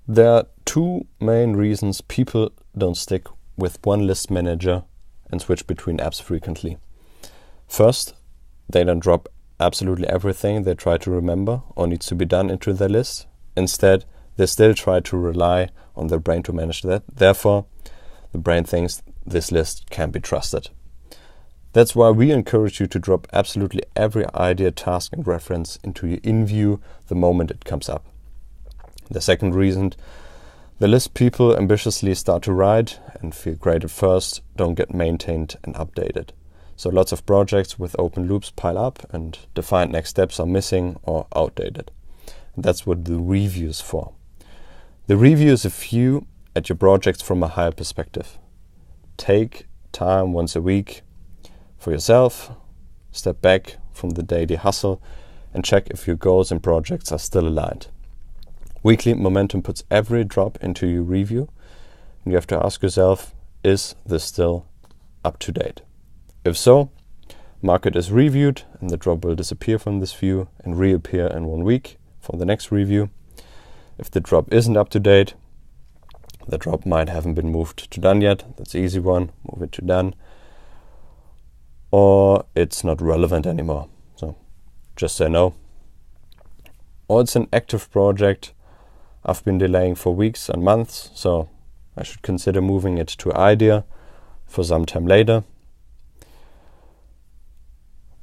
There are two main reasons people don't stick with one list manager and switch between apps frequently. First, they don't drop absolutely everything they try to remember or needs to be done into their list. Instead, they still try to rely on their brain to manage that. Therefore, the brain thinks this list can be trusted. That's why we encourage you to drop absolutely every idea, task, and reference into your in-view the moment it comes up. The second reason, the list people ambitiously start to write and feel great at first don't get maintained and updated. So lots of projects with open loops pile up and defined next steps are missing or outdated. And that's what the review is for. The review is a view at your projects from a higher perspective. Take time once a week for yourself, step back from the daily hustle and check if your goals and projects are still aligned. Weekly momentum puts every drop into your review, and you have to ask yourself, is this still up to date? If so, mark it as reviewed, and the drop will disappear from this view and reappear in 1 week for the next review. If the drop isn't up to date, the drop might haven't been moved to done yet. That's an easy one, move it to done. Or it's not relevant anymore, so just say no. Or it's an active project I've been delaying for weeks and months, so I should consider moving it to idea for some time later.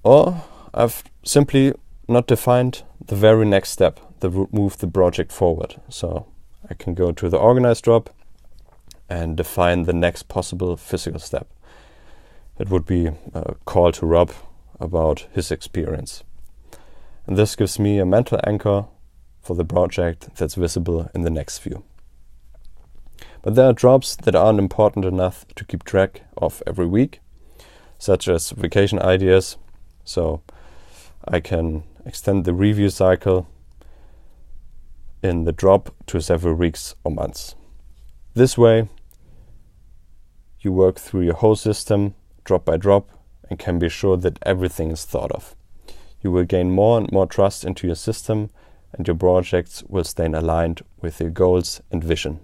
Or I've simply not defined the very next step that would move the project forward. So I can go to the organized drop and define the next possible physical step. It would be a call to Rob about his experience. And this gives me a mental anchor for the project that's visible in the next view. But there are drops that aren't important enough to keep track of every week, such as vacation ideas. So I can extend the review cycle in the drop to several weeks or months. This way, you work through your whole system drop by drop and can be sure that everything is thought of. You will gain more and more trust into your system, and your projects will stay aligned with your goals and vision.